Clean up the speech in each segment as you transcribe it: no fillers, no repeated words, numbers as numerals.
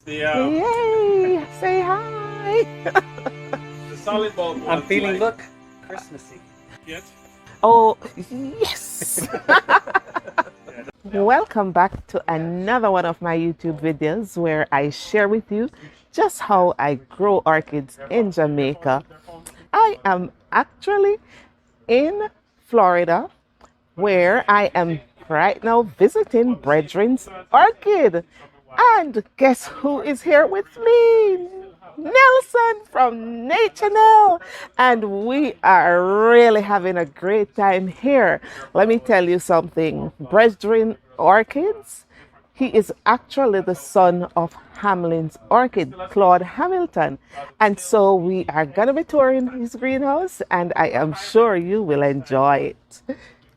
Yay! Say hi. the solid bulb. I'm feeling look Christmassy. Yes. Oh yes. Welcome back to another one of my YouTube videos where I share with you just how I grow orchids in Jamaica. I am actually in Florida where I am right now visiting Bretren's Orchid. And guess who is here with me? Nelson from Nature Nel. And we are really having a great time here. Let me tell you something. Brethren Orchids, he is actually the son of Hamlin's Orchid, Claude Hamilton. And so we are going to be touring his greenhouse, and I am sure you will enjoy it.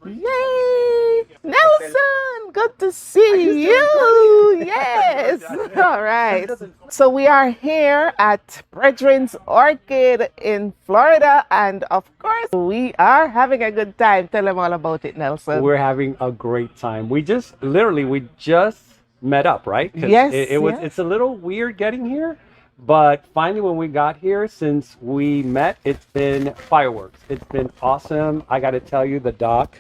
Yay! Nelson, good to see you. Yes. All right. So we are here at Bretren's Orchid in Florida, and of course we are having a good time. Tell them all about it, Nelson. We're having a great time. We just met up, right? Yes. It's a little weird getting here, but finally when we got here, since we met, it's been fireworks. It's been awesome. I got to tell you, the doc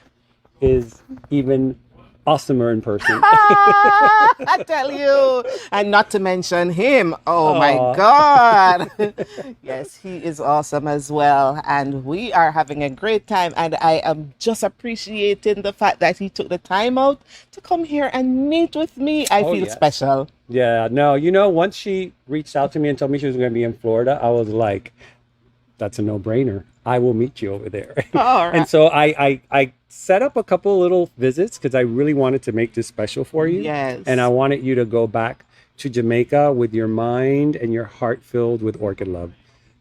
is even awesomer in person. I tell you, and not to mention him. Oh my God. Yes, he is awesome as well. And we are having a great time. And I am just appreciating the fact that he took the time out to come here and meet with me. I feel special. Yeah, no, once she reached out to me and told me she was going to be in Florida, I was like, that's a no-brainer. I will meet you over there. All right. And so I set up a couple little visits because I really wanted to make this special for you. Yes. And I wanted you to go back to Jamaica with your mind and your heart filled with orchid love.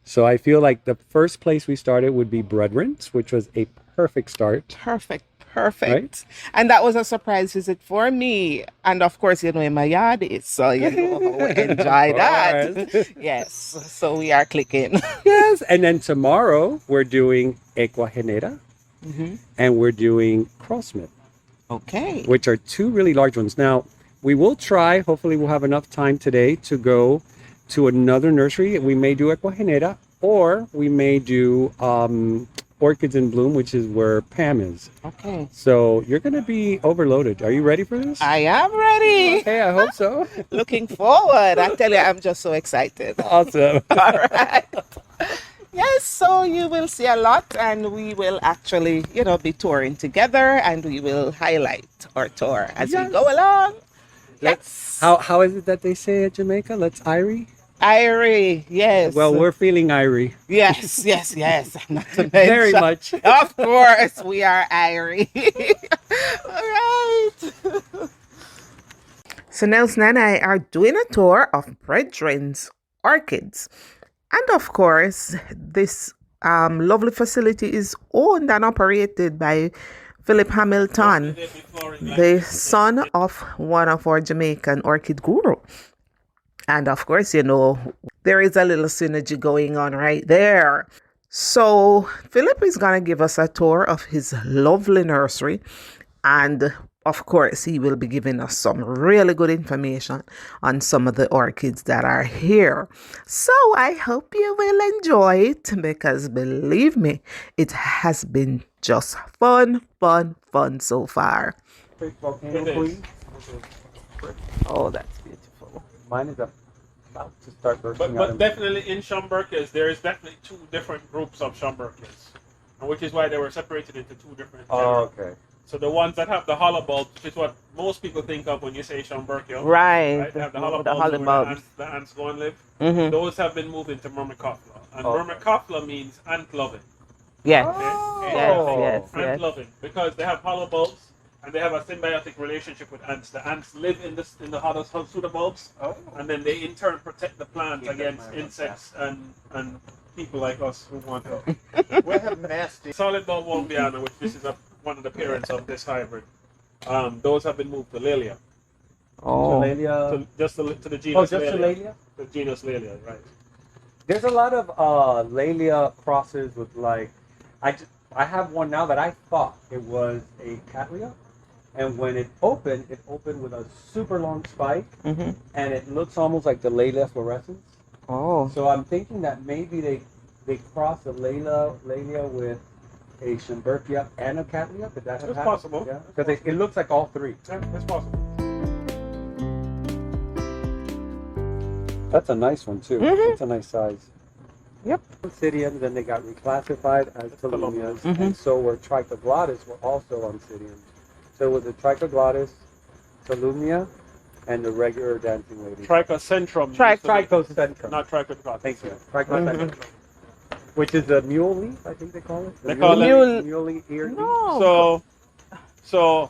So I feel like the first place we started would be Bretren's, which was a perfect start. Perfect. Right? And that was a surprise visit for me. And of course, in my yard is, so we enjoy that. Yes. So we are clicking. Yes. And then tomorrow we're doing Equagenera and we're doing Crossmith. Okay. Which are two really large ones. Now, we will try, hopefully we'll have enough time today to go to another nursery. We may do Equagenera, or we may do Orchids in Bloom, which is where Pam is. Okay. So you're going to be overloaded. Are you ready for this? I am ready. Okay, I hope so. Looking forward. I tell you, I'm just so excited. Awesome. All right. Yes, so you will see a lot, and we will actually, be touring together, and we will highlight our tour as we go along. Let's. How is it that they say at Jamaica? Let's Irie? Irie, yes. Well, we're feeling Irie. Yes. Not to mention. Very much. Of course, we are Irie. All right. So Nelson and I are doing a tour of Bretren's Orchids. And of course, this lovely facility is owned and operated by Philip Hamilton, the son of one of our Jamaican orchid guru. And of course, there is a little synergy going on right there. So Philip is going to give us a tour of his lovely nursery. And of course, he will be giving us some really good information on some of the orchids that are here. So I hope you will enjoy it, because believe me, it has been just fun so far. Oh, that's beautiful. Mine is about to start bursting But definitely in Schomburgkas, there is definitely two different groups of Schomburgkas, which is why they were separated into two different genera. Oh, okay. So the ones that have the hollow bulbs, which is what most people think of when you say Schomburgkia. Right. They have the hollow bulbs where the ants go and live. Those have been moved into Myrmecophila. And Myrmecophila means ant loving. Yes. Okay? Yes. Ant loving. Because they have hollow bulbs and they have a symbiotic relationship with ants. The ants live in the hollow pseudobulbs, and then they in turn protect the plant against insects and people like us who want to. We have nasty. Solid bulb Wombiana, which this is one of the parents of this hybrid. Those have been moved to Laelia. Oh. Just to the genus Laelia? The genus Laelia, right. There's a lot of Laelia crosses with I have one now that I thought it was a Cattleya, And when it opened with a super long spike, Mm-hmm. and it looks almost like the Layla fluorescence. Oh. So I'm thinking that maybe they crossed a Layla with a Schimbertia and a Cattleya. Could that have It's happened? possible. Yeah, because it looks like all three. Yeah, it's possible. That's a nice one too. Mhm. It's a nice size. Yep. Oncidiums, then they got reclassified as Tolumnias, Mhm. and so were Trichoglottis were also Oncidiums. So with the Trichoglottis, Tolumnia, and the regular dancing lady. Trichocentrum. Trichocentrum. Not trichoglottis. Thank you. Trichocentrum. Which is the mule leaf, I think they call it. They call it muley ear leaf. No. So,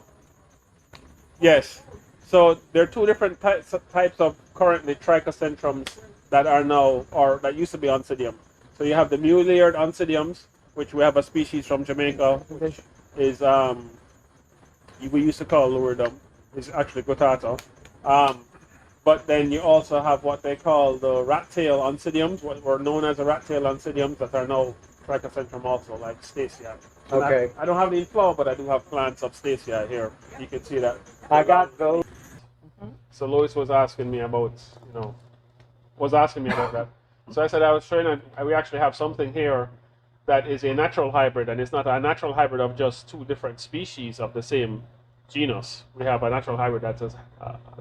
yes. So there are two different types of currently trichocentrums that are now, or that used to be Oncidium. So you have the mule-eared Oncidiums, which we have a species from Jamaica, which is we used to call luridum. It's actually guttata. But then you also have what they call the rat-tail Oncidiums, what were known as the rat-tail Oncidiums, that are now trichocentrum also, like Stacia. Okay. I don't have any in flower, but I do have plants of Stacia here. You can see that. I got those. So Lois was asking me about, that. So I said I was showing that we actually have something here that is a natural hybrid, and it's not a natural hybrid of just two different species of the same genus. We have a natural hybrid that's a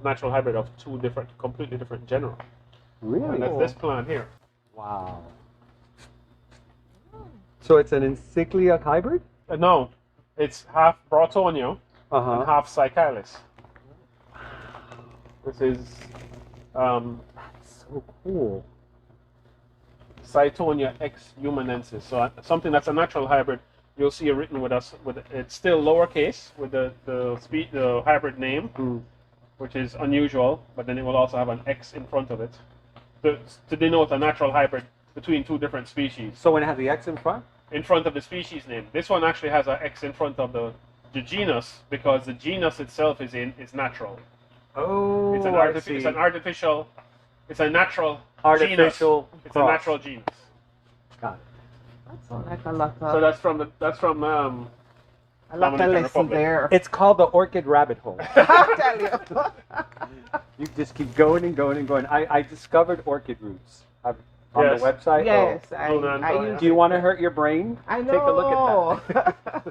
natural hybrid of two different, completely different genera. Really? And that's this plant here. Wow. So it's an encycliac hybrid? No, it's half Broughtonia Uh-huh. and half Cycalus. This is So cool. Cytonia X humanensis. So something that's a natural hybrid, you'll see it written with us. It's still lowercase with the hybrid name, Mm. which is unusual. But then it will also have an X in front of it to denote a natural hybrid between two different species. So when it has the X in front? In front of the species name. This one actually has an X in front of the genus because the genus itself is natural. Oh, It's an artificial. It's a natural Artificial genus. It's a cross. natural genus. Got it. That sounds like a lot So of a lesson Republic. there. It's called the orchid rabbit hole. I'll tell you. You just keep going and going and going. I discovered orchid roots on Yes. the website. Yes, Hold I on. use Do you want to hurt your brain? I know. Take a look at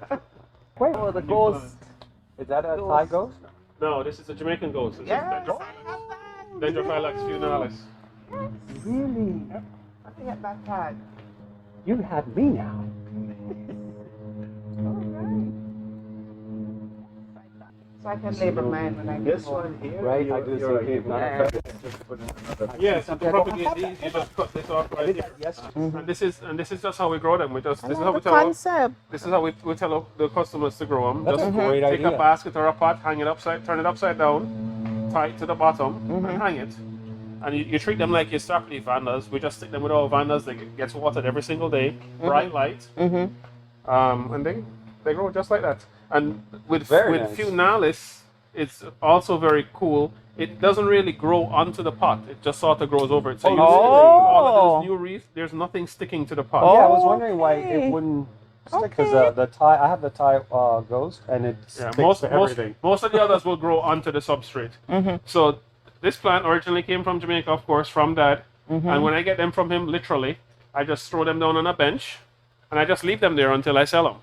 that. Wait, Oh, the ghost. is that a Thai ghost? No, this is a Jamaican ghost. This Yes, is I have that. Dendrophylax funalis. Really? I can get that tag. You have me now. So I can label mine when I get This home. one here, Right, I do the same thing. Yeah. Just put in another. Yes, and to propagate these, you just cut this off right here. Yes. And this is just how we grow them. This is how love we the tell concept. this is how we tell the customers to grow them. That's Just a great take idea. a basket or a pot, hang it upside, turn it upside down, tie it to the bottom, and hang it. And you treat them like your stock leaf vandas. We just stick them with our vandas. They gets watered every single day, bright light, and they grow just like that. And with Very nice. funalis, it's also very cool. It doesn't really grow onto the pot. It just sort of grows over it. So you see all of those new wreaths, there's nothing sticking to the pot. Yeah, I was wondering why Okay. it wouldn't stick because the Thai. I have the Thai ghost, and it Yeah, sticks to everything. most of the others will grow onto the substrate. So this plant originally came from Jamaica, of course, from Dad. And when I get them from him, literally, I just throw them down on a bench, and I just leave them there until I sell them.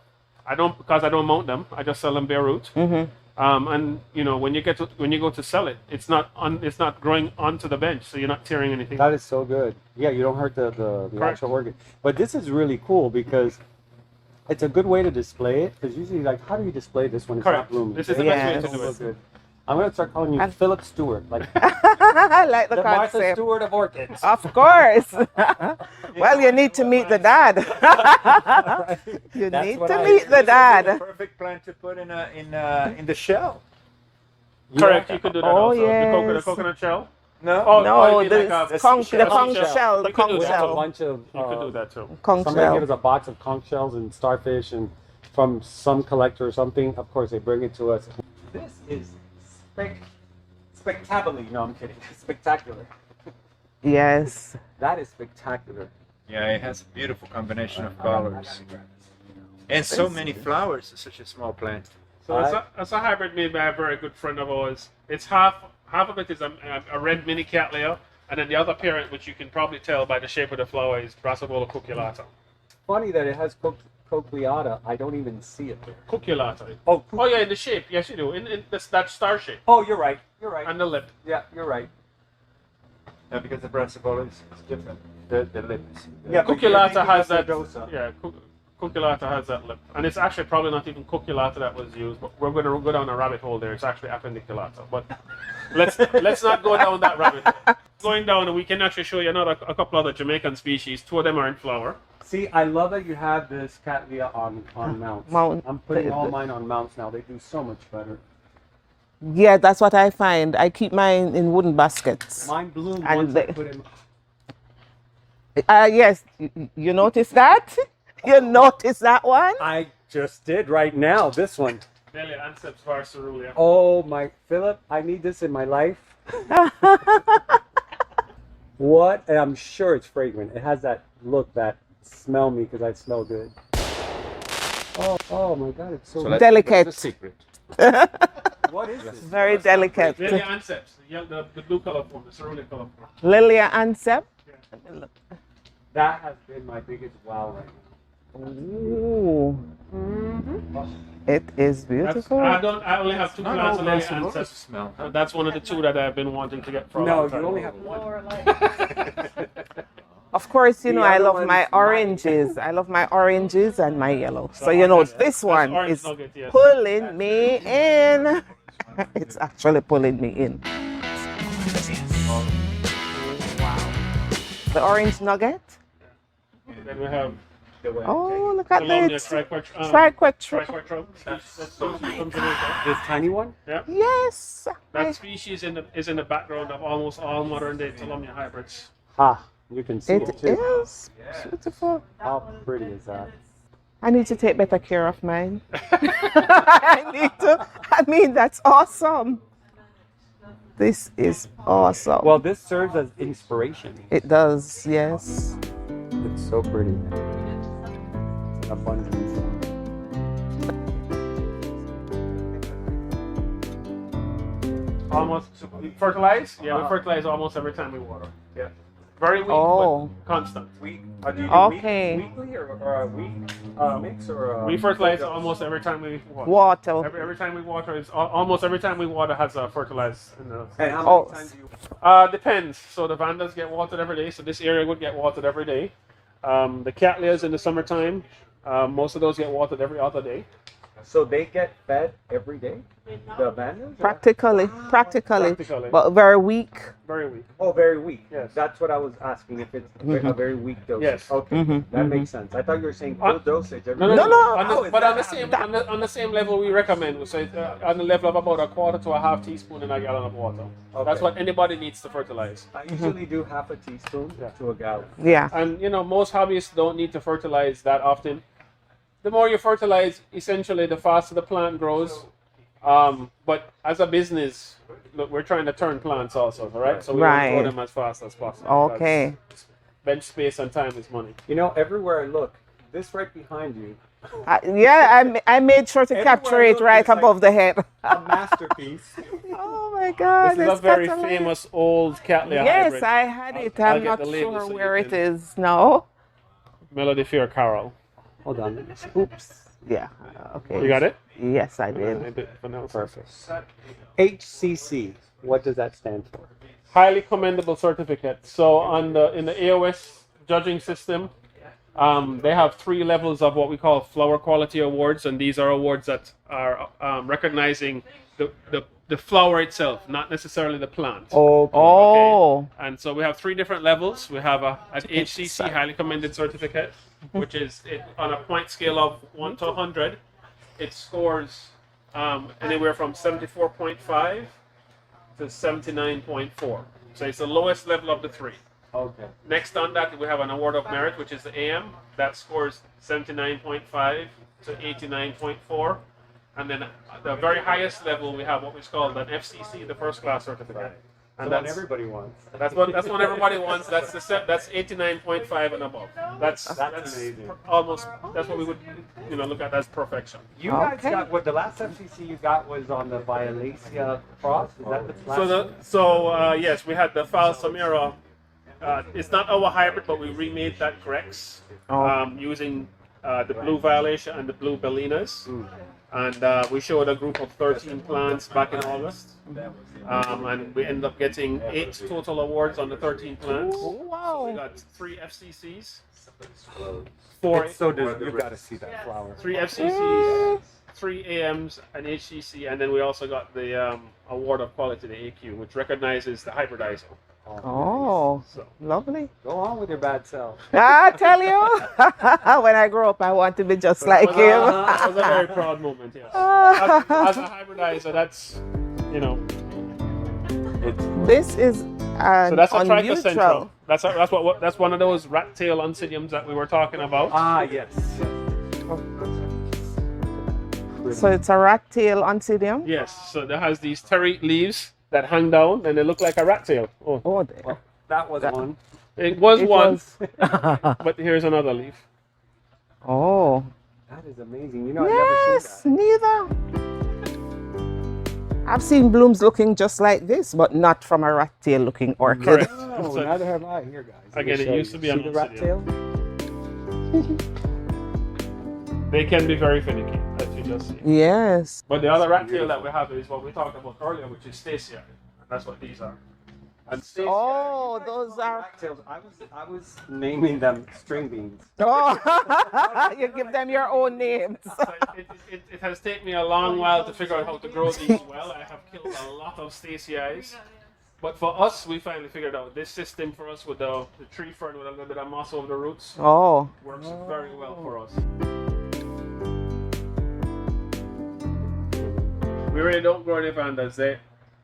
I don't mount them. I just sell them bare root. And when you go to sell it, it's not growing onto the bench, so you're not tearing anything. That is so good. Yeah, you don't hurt the Correct. actual orchid. But this is really cool because it's a good way to display it. Because usually, like, how do you display this when it's Correct. not blooming? This is the Yes. best way to do So it. good. I'm gonna start calling you And- Philip Stewart, like I like the the Martha concept. Stewart of orchids. Of course. Well, you need to meet the dad. You That's need what to I- meet the dad. Perfect plant to put in the shell. Correct. You could do that Oh, also. The yes. coconut shell. No. Oh, No, you mean like the a conch seashell. shell. The You could do conch We that. have a shell. bunch of. You could do that too. Conch Somebody gave shell. us a box of conch shells and starfish, and from some collector or something. Of course, they bring it to us. This is spectacular. No, I'm kidding. Spectacular. Yes. That is spectacular. Yeah, it has a beautiful combination of colors. And so many flowers for such a small plant. So that's a hybrid made by a very good friend of ours. It's half of it is a red mini cattleya, and then the other parent, which you can probably tell by the shape of the flower, is Brassavola cuculata. Funny that it has cochleata. I don't even see it there. Cuculata. Oh, Yeah, in the shape. Yes, you do. In that star shape. oh, you're right. You're right. And the lip. Yeah, you're right. Yeah, because the Brassavola is different. The lips. Yeah, but Cuculata you're has thinking that. of Dosa. Yeah, cuculata has that lip, and it's actually probably not even cuculata that was used. But we're going to go down a rabbit hole there. It's actually appendiculata. But let's not go down that rabbit hole. Going down, we can actually show you a couple other Jamaican species. Two of them are in flower. See, I love that you have this cattleya on mounts. I'm putting all mine on mounts now. They do so much better. Yeah, that's what I find. I keep mine in wooden baskets. Mine bloomed And once I put in. Yes, you notice that? You notice that one? I just did right now. This one. Melia anceps varcerulia. Oh my, Philip! I need this in my life. What? And I'm sure it's fragrant. It has that look that smell me because I smell good. Oh my God! It's so, So Delicate. that's the secret. What is this? Very delicate. Melia anceps, the blue color form, the cerulean color form. Lilia ansep. That has been my biggest wow right now. Ooh. It is beautiful. I only have two Not plants all of Lilia Brassavolas anceps. smell. That's one of the two that I've been wanting to get for a No, long time. you only have one. Of course, you know, The I other love one's my mine. oranges. I love my oranges and my yellow. So, this one orange is nugget, yes. pulling me in. It's actually pulling me in. Wow. The orange nugget. Then we have Oh, look at Colombia this. triquetrum. This tiny one? Yeah. Yes. That species is in the background of almost all modern day Colombia hybrids. Ah, you can see it, It too. is beautiful. How pretty is that? I need to take better care of mine. I need to. I mean, that's awesome. This is awesome. Well, this serves as inspiration. It does, yes. It's so pretty. Abundance. Almost we fertilize. Yeah, we fertilize almost every time we water. Yeah. Very weak, Oh. but constant. Do you do Okay. weekly or a week mix or We fertilize almost every time we water. Water. Every time we water is almost every time we water has a fertilize in the. And how Oh. many times do you? Depends. So the vandas get watered every day. So this area would get watered every day. The cattleyas in the summertime, most of those get watered every other day. So they get fed every day? The abandons? Practically. Practically. But very weak. Very weak. Oh, very weak. Yes. That's what I was asking, if it's a very weak dosage. Yes. Okay, that makes sense. I thought you were saying full dosage every No. day. But on the same level we recommend. So it's, on the level of about a quarter to a half teaspoon in a gallon of water. Okay. That's what anybody needs to fertilize. I usually do half a teaspoon to a gallon. Yeah. And most hobbyists don't need to fertilize that often. The more you fertilize, essentially, the faster the plant grows. But as a business, look, we're trying to turn plants also, all right? So we want to grow them as fast as possible. Okay. because bench space and time is money. Everywhere I look, this right behind you, I made sure to capture it look, right it's like- above the head. a masterpiece. Oh my God. This is a it's very got a- famous old cattleya Yes, hybrid. I had it. I'll I'm get not the label sure so you where it can- is now. Melody Fair Carol. Hold on. Oops. Yeah. Okay. You got it? Yes, I I did. did for now. Perfect. HCC, what does that stand for? Highly commendable certificate. So in the AOS judging system, they have 3 levels of what we call flower quality awards, and these are awards that are recognizing the flower itself, not necessarily the plant. Oh, Oh. And so we have 3 different levels. We have an HCC, highly commended certificate, which is on a point scale of 1 to 100. It scores anywhere from 74.5 to 79.4. So it's the lowest level of the 3. okay. Next on that, we have an award of merit, which is the AM. That scores 79.5 to 89.4. And then at the very highest level, we have what we call an FCC, the first class certificate. And what that's everybody wants. that's what everybody wants. That's that's 89.5 and above. That's amazing. Almost that's what we would look at as perfection. You guys Okay. got what the last FCC you got was on the Violacia cross. Is that the last? Yes, we had the Falsamira. It's not our hybrid, but we remade that Grex using the blue Violation and the blue Bellinas. And we showed a group of 13 plants back in August. And we ended up getting 8 total awards on the 13 plants. Wow. We got 3 FCCs, 4 It's so you've got to see that flower. 3 FCCs, 3 AMs, an HCC, and then we also got the award of quality, the AQ, which recognizes the hybridizer. Oh, So lovely. Go on with your bad self. I tell you, when I grow up, I want to be just like him. It was a very proud moment, yes. As a hybridizer, that's, This is an so that's a unusual. trichocentral. That's one of those rat tail oncidiums that we were talking about. Ah, yes. So it's a rat tail oncidium. Yes, so it has these terete leaves that hang down and they look like a rat tail. Oh, Oh, there. That was one. it was It one, was- but here's another leaf. Oh, That is amazing. I've never seen yes, that. neither. I've seen blooms looking just like this, but not from a rat tail looking orchid. Correct. Oh, So- neither have I. Here, guys. Let me Again, it show used you. to be an See the rat obsidian. tail? They can be very finicky, as you just see. Yes. But the other rat tail that we have is what we talked about earlier, which is Stacia. And that's what these are. And Stacia, Oh, those are. Rat tails. I was naming them string beans. Oh, you give them your own names. it has taken me a long while to figure out how to grow these well. I have killed a lot of Staciae. But for us, we finally figured out this system for us with the tree fern with a little bit of moss over the roots Oh, works very well for us. We really don't grow any vandas.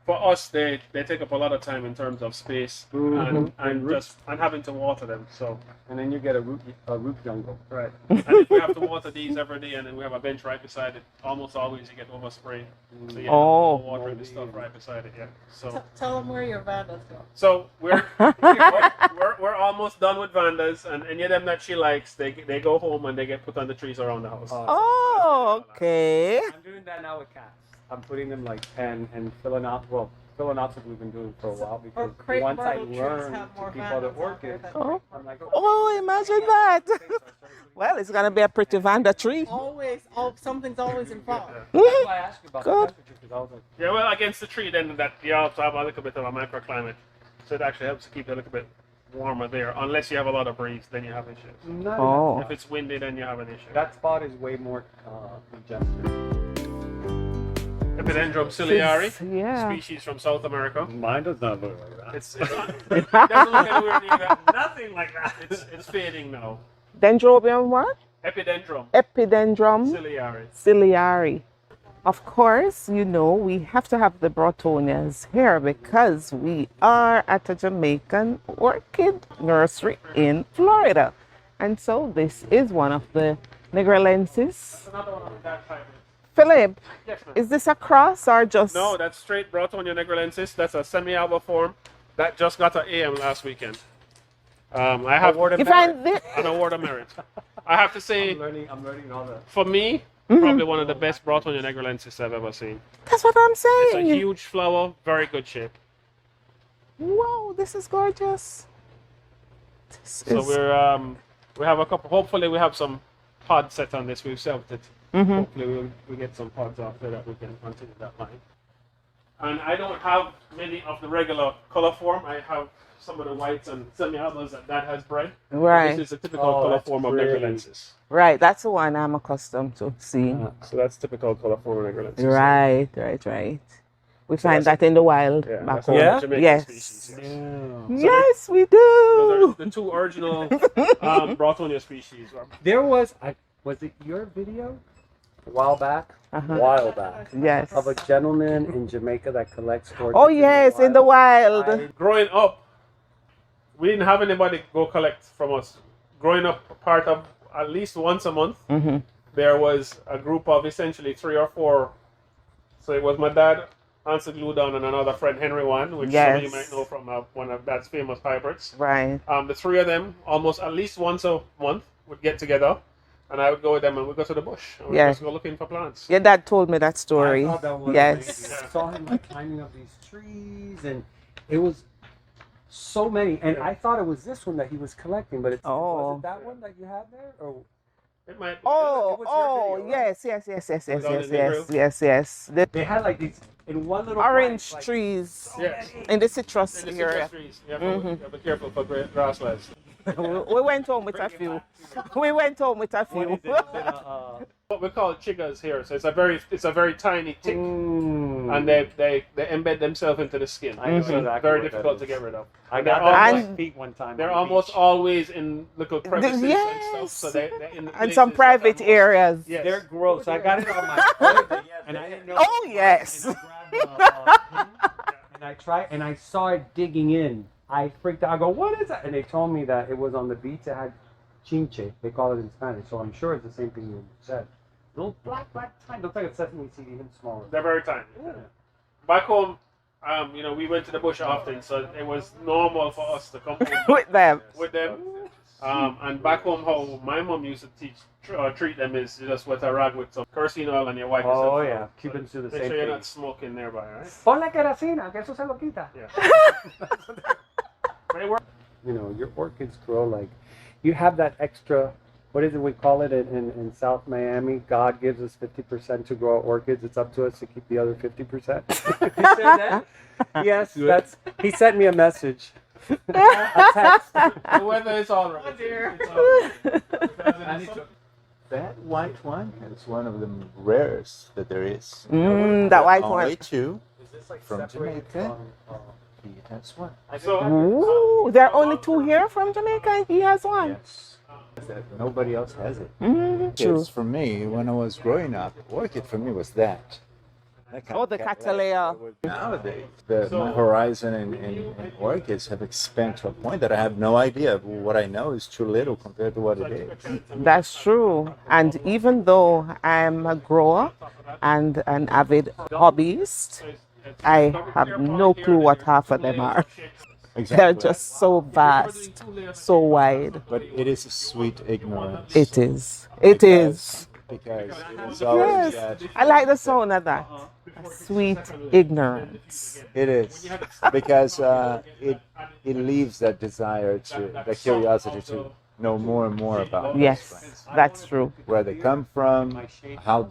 For us, they take up a lot of time in terms of space and having to water them. So And then you get a root jungle. right, and if we have to water these every day, and then we have a bench right beside it, almost always you get overspray. So you Oh. watering the stuff right beside it. Yeah. So Tell them where your vandas go. so we're almost done with vandas, and any of them that she likes, they go home and they get put on the trees around the house. oh, okay. I'm doing that now with cats. I'm putting them like pen and filling out. Well, filling out what we've been doing for a while because crepe once I myrtle trees learn have to more keep other vandas out there orchids, than- Oh, I'm like, oh, imagine that. Well, it's gonna be a pretty vanda tree. Something's always involved. That's why I asked you about Good. the temperature because I was like, Yeah, well, against the tree, then that you also have a little bit of a microclimate, so it actually helps to keep it a little bit warmer there. Unless you have a lot of breeze, then you have issues. no. Oh. If it's windy, then you have an issue. That spot is way more congested. Epidendrum ciliari, Yeah. species from South America. Mine does not look like that. It doesn't look anywhere near that. Nothing like that. It's fading now. Dendrobium what? Epidendrum Epidendrum ciliari. ciliari. Of course, we have to have the Brotonias here because we are at a Jamaican Orchid Nursery in Florida. And so this is one of the Negrelensis. Another one of that type. Philip, Yes, ma'am. is this a cross or just... No, that's straight Bratonia negrilensis. That's a semi-alba form that just got an AM last weekend. I have If I... an award of merit. I have to say, I'm learning all the. for me, probably one of the best Bratonia negrilensis I've ever seen. That's what I'm It's a saying. huge flower, very good shape. Wow, this is gorgeous. This So is... we have a couple. Hopefully, we have some pods set on this. We've served it. Hopefully, we get some pods off there that we can continue that line. And I don't have many of the regular color form. I have some of the whites and semi-albas that has bred. Right. This is a typical color that's form of pretty. negrilensis. Right, that's the one I'm accustomed to seeing. So that's typical color form of negrilensis. Right. We find that in the wild Yeah, back that's home. one of Yeah? the Jamaican Yes. species. Yes. Yes, we Those are do. the two original Bratonia species. There was it your video a while back? Uh-huh. While back. Yes. Of a gentleman in Jamaica that collects orchids. Oh, yes, in the wild. Growing up, we didn't have anybody go collect from us. Growing up, part of at least once a month, there was a group of essentially 3 or 4. So it was my dad, Ansel Glue Down, and another friend, Henry One, which some of you might know from one of that's famous hybrids. Right. The three of them, almost at least once a month, would get together, and I would go with them, and we'd go to the bush, and we'd just go looking for plants. Your dad told me that story. I thought that was Yes. amazing. I saw him like climbing up these trees, and it was so many. And I thought it was this one that he was collecting, but was it that one that you had there? Or it might. Oh, video, yes. They had like these in one little Orange branch, like, trees Yes. in the citrus In the area. citrus trees. You have to be careful for grasslands. We went home with a few. What we call chiggers here. So it's a very tiny tick, and they embed themselves into the skin. I know So exactly very what that difficult is. to get rid of. I They're got that on almost- my feet one time. They're on the almost beach. always in little crevices and Yes. stuff. So they're in the And some places private that are most- areas. Yes. They're gross. I got it on my foot, and I didn't know. Oh, yes. And I grabbed and I tried, and I saw it digging in. I freaked out. I go, "What is that?" And they told me that it was on the beach. It had chinche. They call it in Spanish. So I'm sure it's the same thing you said. Little black tiny. Looks like a sesame seed, even smaller. They're very tiny. Yeah. Back home, we went to the bush often, so it was normal for us to come home With them. with them. And back home, how my mom used to treat them is just with a rag with some kerosene oil and you wipe yourself. Oh down. yeah, Cubans do the Make same sure you're thing. not smoking nearby, right? Ponle querosena, que eso se lo quita. Yeah. But it works. You know, your orchids grow like, you have that extra, what is it we call it in South Miami? God gives us 50% to grow orchids. It's up to us to keep the other 50%. He said that? Yes, he sent me a message. A text. The weather is all right. Oh, dear. It's all right. That white one is one of the rarest that there is. That white Only one. two Is this like from separated Jamaica. from, He has one. So, Ooh, there are only two here from Jamaica, and he has one. Yes. That nobody else has it. True. Yes, for me, when I was growing up, orchid for me was that. Oh, the Catalea. Nowadays, my horizon in orchids have expanded to a point that I have no idea. What I know is too little compared to what it is. That's true. And even though I'm a grower and an avid hobbyist, I have no clue what half of them are. Exactly. They're just so vast, so wide. But it is a sweet ignorance. It is. It is. Because it is always Yes. that. I like the sound of that. Sweet ignorance. It is. Because it leaves that desire the curiosity to know more and more about those Yes, plants. that's true. Where they come from, how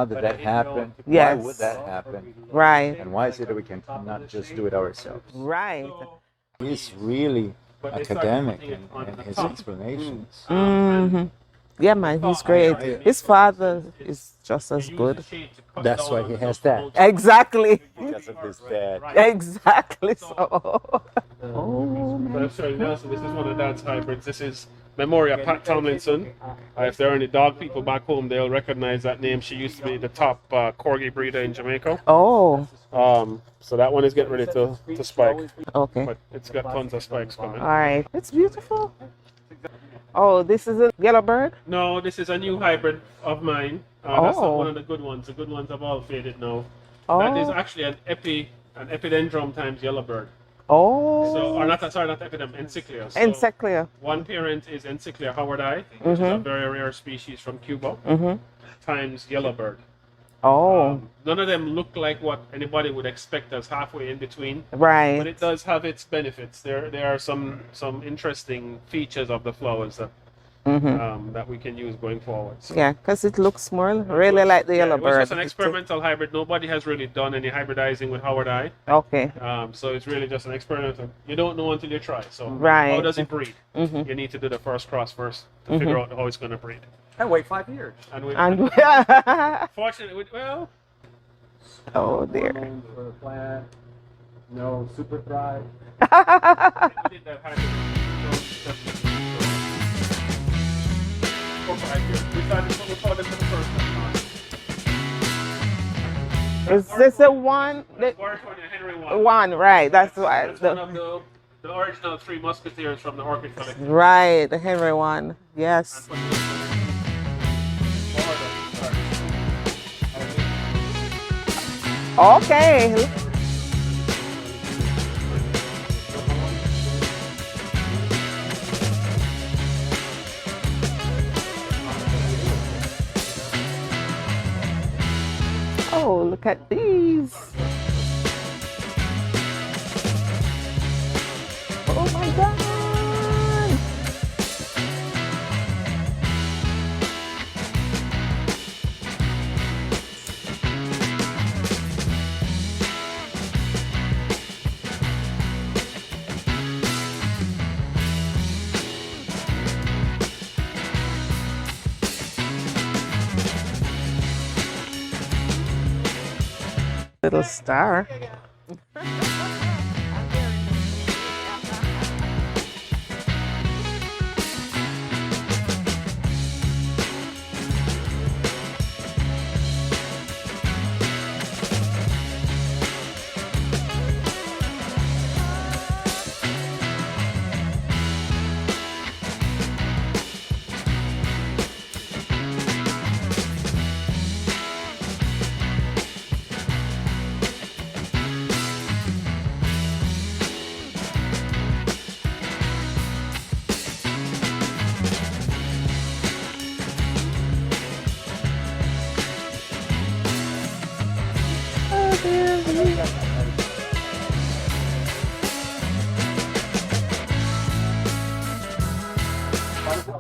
did that happen? Yes. Why would that happen? Right. And why is it that we can not just do it ourselves? Right. He's really academic in his explanations. Yeah, man, he's great. His father is just as good. That's why he has that. Exactly. Because of his dad. Exactly so. But I'm showing now, so this is one of Dad's hybrids. This is Memoria Pat Tomlinson. If there are any dog people back home, they'll recognize that name. She used to be the top corgi breeder in Jamaica. Oh, So that one is getting ready to spike, okay. but it's got tons of spikes coming. All right. It's beautiful. Oh, this is a yellow bird? No, this is a new hybrid of mine. That's not Oh. one of the good ones. The good ones have all faded now. Oh. That is actually an epidendrum times yellowbird. Oh. So, or not epidendrum, encyclia. So Encyclia. one parent is Encyclia howardi, which is a very rare species from Cuba, times yellowbird. Oh, None of them look like what anybody would expect as halfway in between, but right. it does have its benefits. There are some interesting features of the flowers that that we can use going forward. So, Yeah, because it looks more really like the yeah, yellow it was bird. just an experimental hybrid. Nobody has really done any hybridizing with howardi. Okay. So it's really just an experimental. You don't know until you try. So Right. how does it breed? You need to do the first cross first to figure out how it's going to breed. And wait 5 years. And we, And fortunately, well, oh dear. Hormones for the plant. No super thrive. we did that hybrid. For 5 years. We started what we called it for the first time. Is this the one? The Wartonia Henry one. one, right? That's why. That's one of the original Three Musketeers from the Orchid collection. Right, the Henry one. Yes. Okay. Oh, look at these. Oh my God. Little star.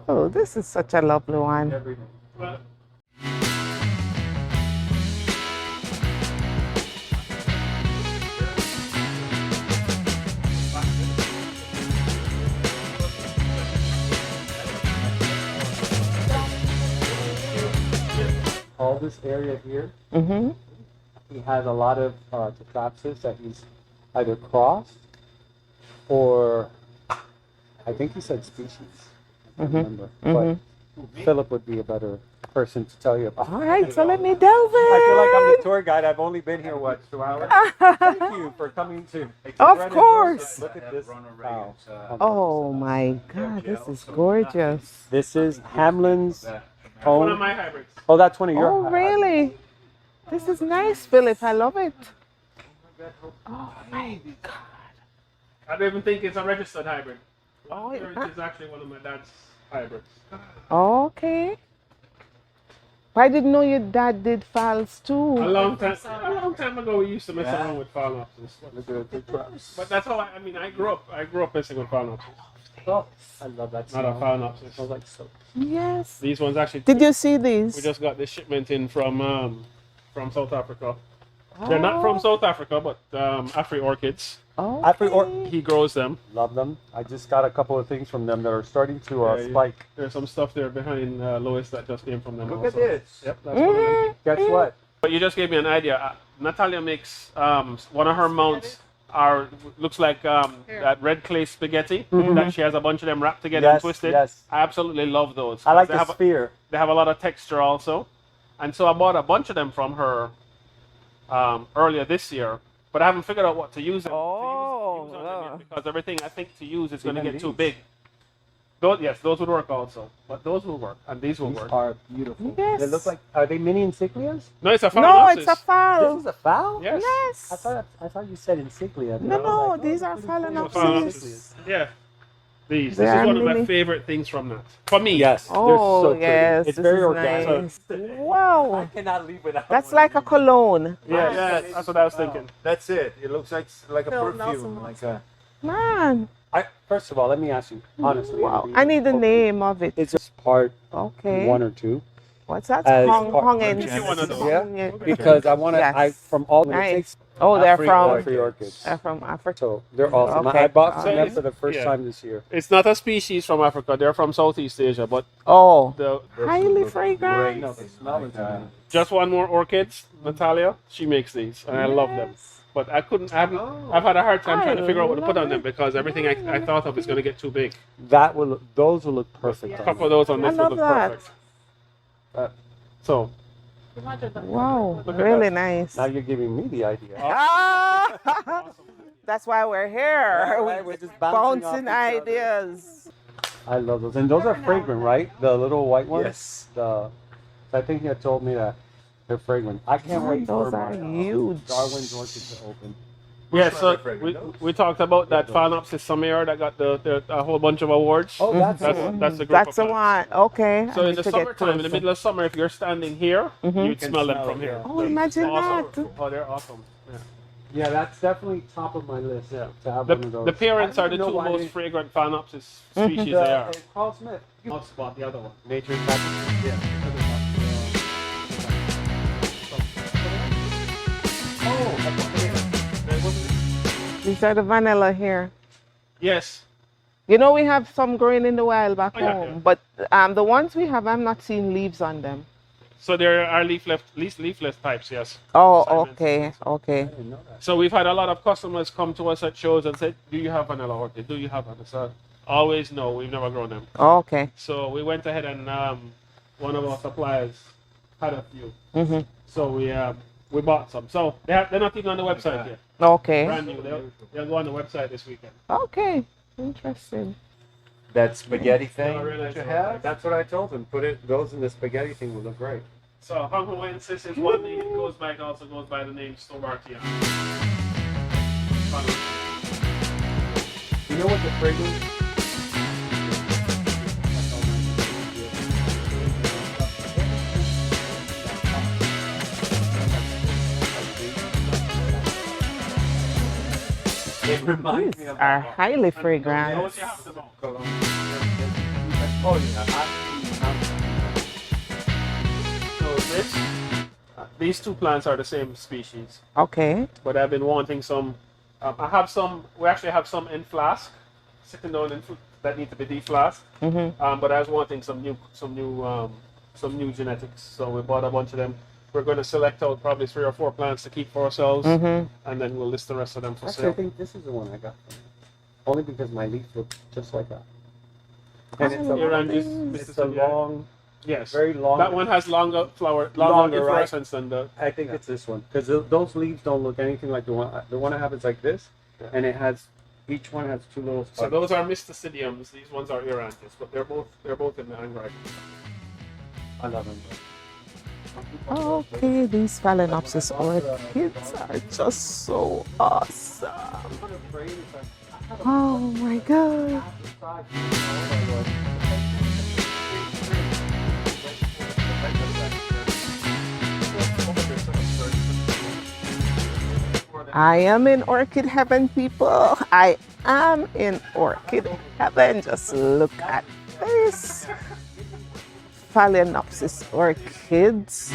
Oh, this is such a lovely one. All this area here, Mm-hmm. he has a lot of tetrapsis that he's either crossed or I think he said species. I can't remember. But Philip would be a better person to tell you about. All right, so let me delve in. I feel like I'm the tour guide. I've only been here, what, 2 hours? Thank you for coming to. Of BREDREN'S course. Orchid. Look at this. Wow. Oh my God, this is gorgeous. This is Hamlin's One of own. my hybrids. Oh, that's one of your. Oh, really? This is nice, Philip. I love it. Oh my God. I don't even think it's a registered hybrid. Oh, It is actually one of my dad's hybrids. okay. I didn't know your dad did files A too. long time ago, we used to mess around with phalaenopsis. Look at the traps. But that's how I mean, I grew up messing with phalaenopsis. Oh, I love that Not a smell. phalaenopsis. Smells like soap. Yes. These ones actually. Did you see We these? just got this shipment in from South Africa. They're not from South Africa, but Afri Orchids. Oh, He grows them. Love them. I just got a couple of things from them that are starting to Yeah, spike. There's some stuff there behind Lois that just came from them. Look also. at this. Yep, that's one of them. Guess what? But you just gave me an idea. Natalia makes one of her mounts looks like that red clay spaghetti that she has a bunch of them wrapped together and Yes, twisted. yes. I absolutely love those. I like they the have, sphere. They have a lot of texture also, and so I bought a bunch of them from her earlier this year. But I haven't figured out what to use them Oh, to use on them wow. yet, because everything I think to use is going to Even get too these. big. Those would work also, but those will work, and these will These work. are beautiful. Yes. They look like, are they mini encyclias? No, it's a No, phalaenopsis. it's a file. This is a foul? Yes. Yes. I thought you said encyclia. No, I was no, like, these oh, are pretty cool. phalaenopsis. Phalaenopsis. Yeah. These. They This is are one of my mini- favorite things from that. For me. Yes. Oh, they're so pretty. yes. It's this very is organic. nice. Wow. I cannot leave without That's one of like a these. cologne. Yes, Yes. that's what I was thinking. That's it. It looks like a Phil perfume. Nelson Like a, Man. First of all, let me ask you, honestly. Wow. Andy, I need the name of it. It's just part Okay. 1 or 2. What's that? as Hung, part- hung in. Give me one of those. Yeah, because I want to, Yes. from all Nice. Oh, they're from Free orchids. they're from Africa. So they're awesome. Okay. I bought some of them Okay. for the first Yeah. time this year. It's not a species from Africa. They're from Southeast Asia, but Oh, the highly look fragrant. No, they smell like, amazing. just one more orchids, Natalia. She makes these, and I love them. Yes. But I couldn't. I've had a hard time I trying to figure out what to put love on them it. because everything I thought of is going to get too big. Those will look perfect. A on couple you. of those on I this would love look that. perfect. So Wow, Look at really that. nice. Now you're giving me the idea. Ah, that's why we're here. Yeah, right, we're just bouncing off bouncing each other. ideas. I love those, and those are fragrant, right? The little white ones. Yes. I think you had told me that They're fragrant. I can't wait Those for are my huge. Darwin's Orchid to open. Yeah, so we talked about that Phalaenopsis summer that got the a whole bunch of awards. Oh, that's the that's one. that's the group That's of the plants. one. Okay. So I in need the to get summertime, in the closer. middle of summer, if you're standing here, you'd can smell them smell from it, here. yeah. Oh, imagine Awesome. that. Oh, they're awesome. Yeah. Yeah, that's definitely top of my list. Yeah. To have The, one of those. the parents I are the don't two know why most they- fragrant Phalaenopsis species The- there are. Carl Smith. I'll spot the other one. Nature Package. Yeah. These are the vanilla here. Yes. You know, we have some growing in the wild back Oh, yeah, home, yeah. but the ones we have, I'm not seeing leaves on them. So there are leafless types, yes. Oh, Simons. okay, okay. I didn't know that. So we've had a lot of customers come to us at shows and say, "Do you have vanilla orchid? Do you have vanilla?" So always no, we've never grown them. Okay. So we went ahead and one of our suppliers had a few. Mm-hmm. So we bought some. So they're not even on the website yet. Okay. Brand new. They'll go on the website this weekend. Okay. Interesting. That spaghetti thing I realized that you that. have? That's what I told him. Put it those in the spaghetti thing will look great. So Hongkongwensis is one name it goes by. It also goes by the name Stobartia. You know what the fragrance? It reminds me These of are highly Those fragrant. you have to know. Oh yeah. So these two plants are the same species, Okay. but I've been wanting some. I have some. We actually have some in flask, sitting down that need to be deflasked. Mm-hmm. But I was wanting some new genetics, so we bought a bunch of them. We're going to select out probably 3 or 4 plants to keep for ourselves, Mm-hmm. and then we'll list the rest of them for Actually, I sale. think this is the one I got. Only because my leaf looks just like that. And it's a, Iranges, it's a long, yes, very long. that one has longer Longer, longer right? inflorescence than the. I think it's this one because those leaves don't look anything like the one. The one I have is like this, Yeah. and it has each one has 2 little So spots. those are Mystacidiums. These ones are Iranges, but they're both in the hangright. I love them. Okay, these Phalaenopsis orchids are just so awesome. Oh my god. I am in orchid heaven, people. I am in orchid heaven. Just look at this. Phalaenopsis orchids.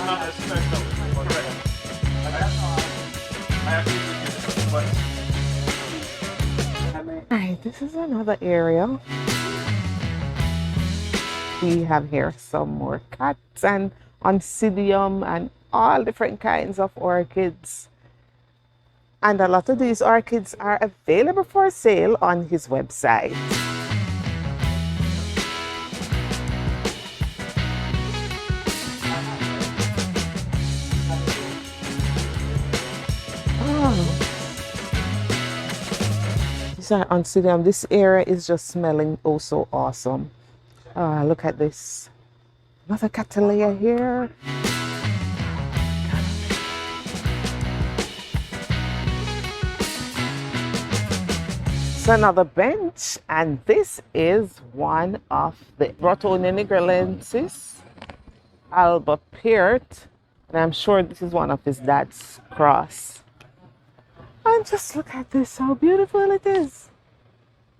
Not as special, correct. I agree with you, Alright, this is another area. We have here some more cats and oncidium and all different kinds of orchids. And a lot of these orchids are available for sale on his website. These are oncidium. This area is just smelling oh so awesome. Look at this. Another Cattleya here. It's another bench, and this is one of the Rotonia nigrilensis, Alba Peart, and I'm sure this is one of his dad's cross. And just look at this, how beautiful it is.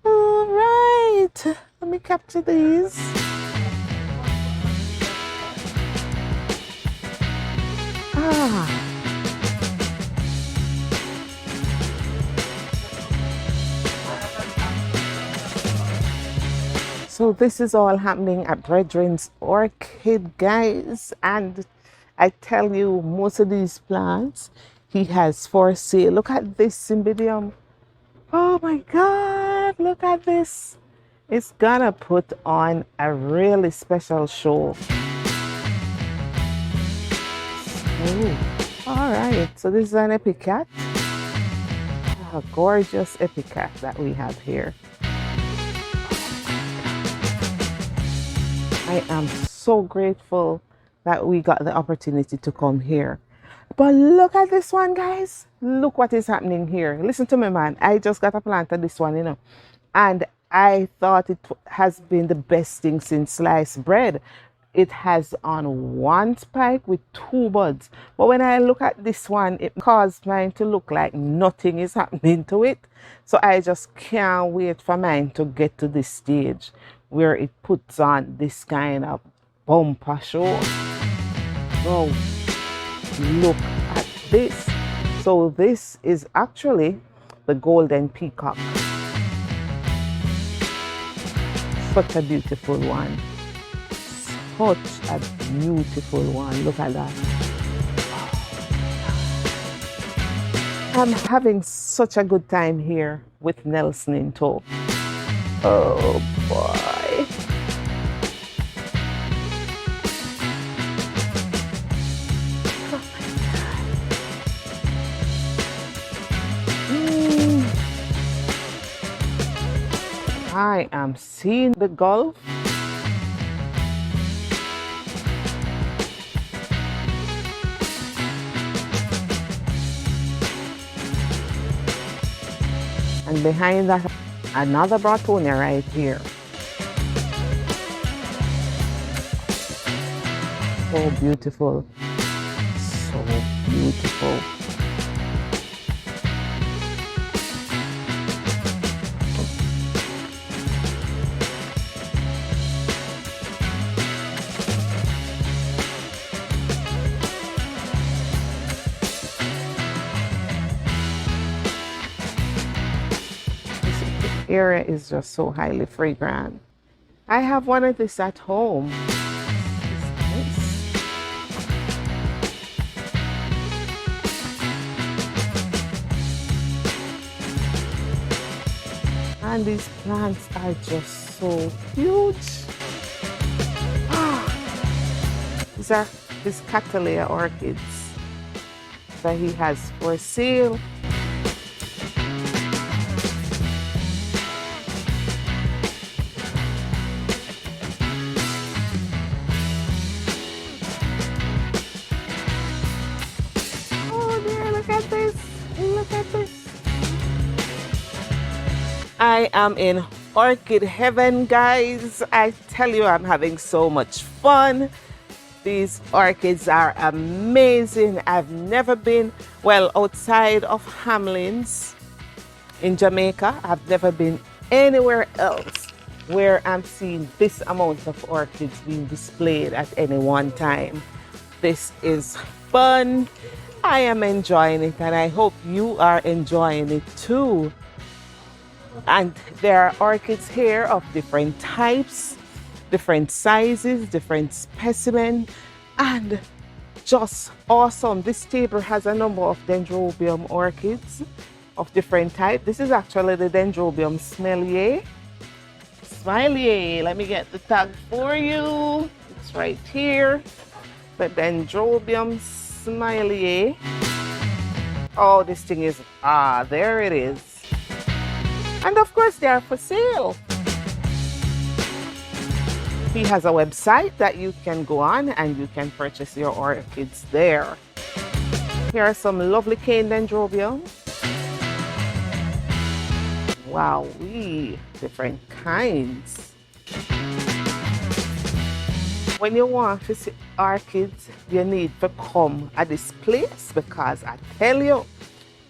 All right, let me capture these. So this is all happening at Bretren's Orchid, guys. And I tell you, most of these plants he has for sale. Look at this Cymbidium. Oh my God, look at this. It's gonna put on a really special show. All right, so this is an epichat. A gorgeous epichat that we have here. I am so grateful that we got the opportunity to come here. But look at this one, guys. Look what is happening here. Listen to me, man. I just got a plant of this one, and I thought it has been the best thing since sliced bread. It has on one spike with two buds. But when I look at this one, it caused mine to look like nothing is happening to it. So I just can't wait for mine to get to this stage where it puts on this kind of bumper show. Oh, look at this. So this is actually the golden peacock. Such a beautiful one. Such a beautiful one. Look at that. I'm having such a good time here with Nelson in tow. Oh boy. I am seeing the Gulf. And behind that, another Bratonia right here. So beautiful. So beautiful. Area is just so highly fragrant. I have one of this at home. It's nice. And these plants are just so huge. These are his Catalea orchids that he has for sale. I am in orchid heaven, guys. I tell you, I'm having so much fun. These orchids are amazing. I've never been, well, outside of Hamlin's in Jamaica. I've never been anywhere else where I'm seeing this amount of orchids being displayed at any one time. This is fun. I am enjoying it, and I hope you are enjoying it too. And there are orchids here of different types, different sizes, different specimens, and just awesome. This table has a number of Dendrobium orchids of different types. This is actually the Dendrobium Smiley. Let me get the tag for you. It's right here. The Dendrobium Smiley. Oh, this thing is, there it is. And of course, they are for sale. He has a website that you can go on and you can purchase your orchids there. Here are some lovely cane Dendrobium. Wow, different kinds. When you want to see orchids, you need to come at this place, because I tell you,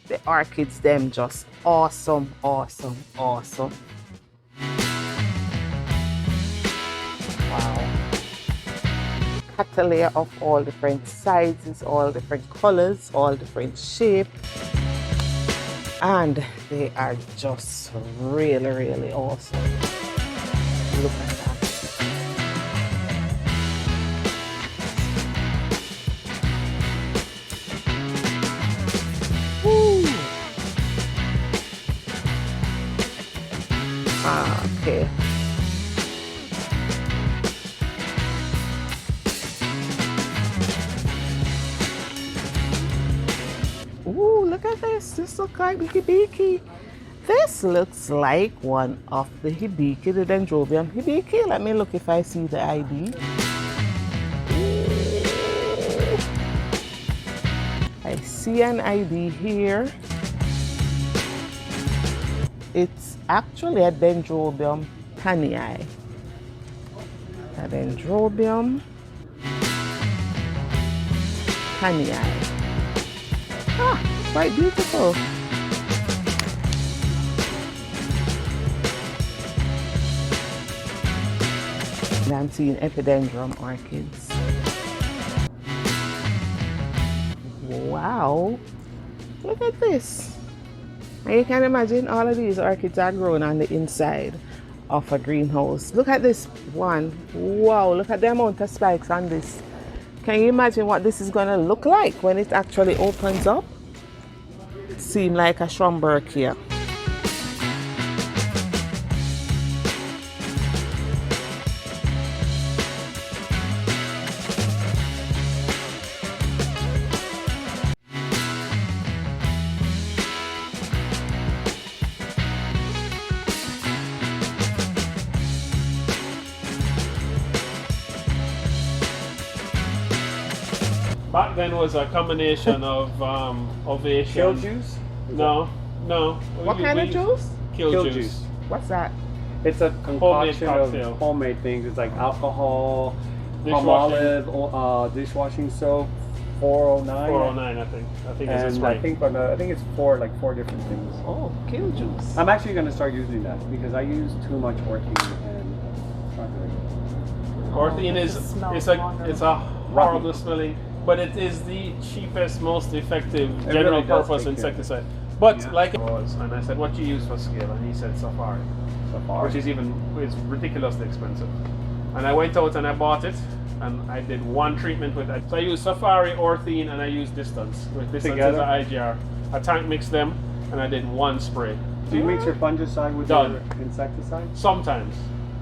the orchids, them just awesome, awesome, awesome. Wow. Catalea of all different sizes, all different colors, all different shapes. And they are just really, really awesome. Look at that. Okay. Ooh, look at this. This looks like Beaky Beaky. This looks like one of the hibiki, the Dendrobium hibiki. Let me look if I see the ID. I see an ID here. It's actually a Dendrobium tanii. A Dendrobium tanii. Ah, quite beautiful. And I'm seeing epidendrum orchids. Wow, look at this. And you can imagine all of these orchids are grown on the inside of a greenhouse. Look at this one. Wow, look at the amount of spikes on this. Can you imagine what this is going to look like when it actually opens up? It seems like a Schomburg. Back then was a combination of ovation. Kill juice? No. What kind of juice? Kill juice. What's that? It's a concoction cocktail. of homemade things. It's like alcohol, palm Dishwashing. olive, dishwashing soap, 409. 409, I think. I think it's a And spray. I think it's four different things. Oh, kill juice. I'm actually going to start using that because I use too much orchid and not good. Orthine is smells it's a horrible smelling, but it is the cheapest, most effective It general really does purpose take care. insecticide. But Yeah. like it was, and I said, "What do you use for scale?" And he said, "Safari," which is ridiculously expensive. And I went out and I bought it, and I did one treatment with it. So I used Safari, Orthine, and I used Distance. With Distance Together? is an IGR. I tank mixed them, and I did one spray. Do you mix your fungicide with Done. your insecticide? Sometimes.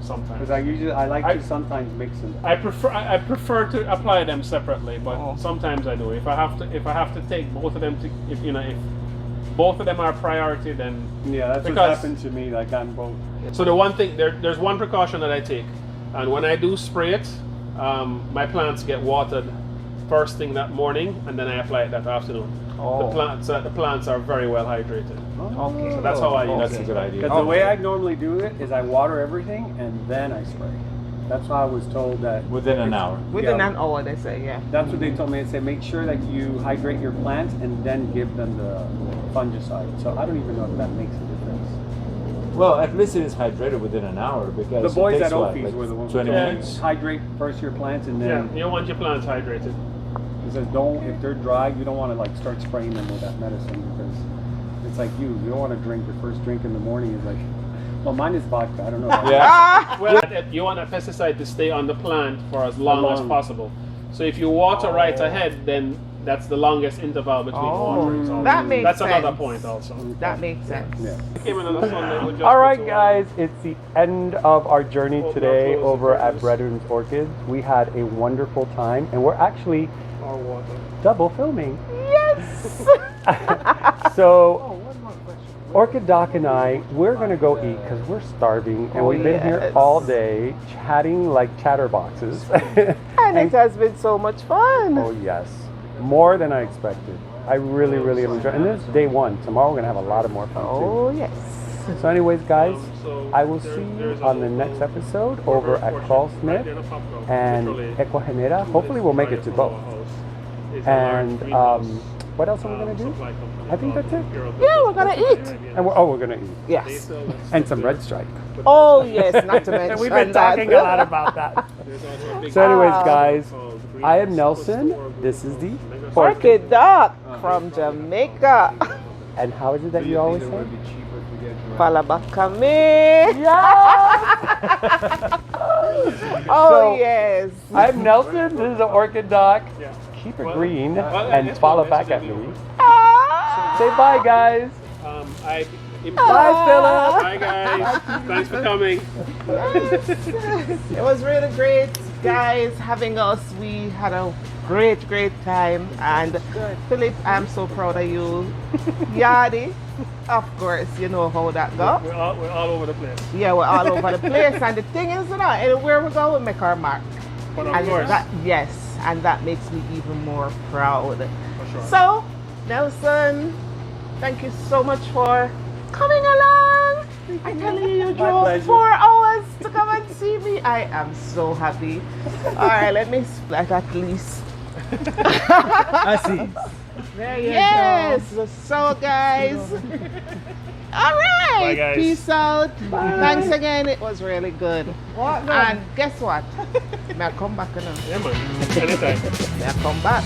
Because I like I- to sometimes mix them. I prefer to apply them separately, but Oh. sometimes I do. If I have to take both of them if both of them are a priority, then Yeah, that's what Because- happened to me. Like on both. so the one thing there's one precaution that I take, and when I do spray it, my plants get watered first thing that morning, and then I apply it that afternoon. Oh. The plants are very well hydrated. Okay. So that's how I use That's it. a good idea. Because the way I normally do it is I water everything and then I spray. That's how I was told that. Within an hour. Within Yeah. an hour, they say, yeah. That's what they told me. They said make sure that you hydrate your plants and then give them the fungicide. So I don't even know if that makes a difference. Well, at least it is hydrated within an hour because The boys it takes at what, Opie's like were the ones 20 who told me, minutes. hydrate first your plants and Yeah, then you want your plants hydrated. he says if they're dry, you don't want to like start spraying them with that medicine because it's like you don't want to drink your first drink in the morning is like, well, mine is vodka. I don't know. Yeah. Well, you want a pesticide to stay on the plant for as long as possible. So if you water right ahead, then that's the longest interval between watering. So that makes that's sense. another point also. That makes sense. Yeah. Came another Sunday with just All right, the two. guys, it's the end of our journey Well, today now close over the at curtains. BREDREN'S Orchids. We had a wonderful time, and we're actually Or water. double filming. Yes! So, One more question. Orchid Doc and I, we're gonna go eat because we're starving, and Oh, we've been here yes. all day chatting like chatterboxes. And it has been so much fun. Oh yes, more than I expected. I really, really enjoyed. And this is day one. Tomorrow we're gonna have a lot of more fun Oh, yes. too. So, anyways, guys, So I will there- see you there's a on the local next episode border over at portion Carl right Smith there in the Popco, and literally Ecuagenera. 2 Hopefully, we'll make it minutes to from both. our house. It's a large And greenhouse, what else are we gonna do? supply company I think called that's it. Imperial Yeah, we're Business gonna eat. Company. And we're gonna eat They Yes. sell that and stuff some there. red stripe. But Oh, yes, not to mention And we've been that. talking a lot about that. there's also a big So, anyways, Ah. guys, called I am Greenhouse Nelson. Store Group This is the of Orchid Doc from Jamaica. And how is it that you always say? Palabakame. Oh, So, yes. I'm Nelson. This is the Orchid Doc. Yeah. Keep it Well, green well, and yes, follow well, back that's at the me. new one. Ah. Say bye, guys. Bye, Bye, Philip. Bye, guys. Thanks for coming. It was really great, guys, having us. We had a great time. And Good. Philip, I'm so proud of you. Yardy, of course, you know how that goes. We're all over the place. Yeah, we're all over the place. And the thing is, you know, anywhere we go, we make our mark. But And of course, that, yes, and that makes me even more proud. for sure. So, Nelson, thank you so much for coming along. I tell you, you drove pleasure. 4 hours to come and see me. I am so happy. All right, let me splash at least. I see. There you Yes. So, guys. All right. Bye, guys. Peace out. Thanks again. It was really good. What? And guess what? May I come back now? Yeah, man. Anytime. May I come back?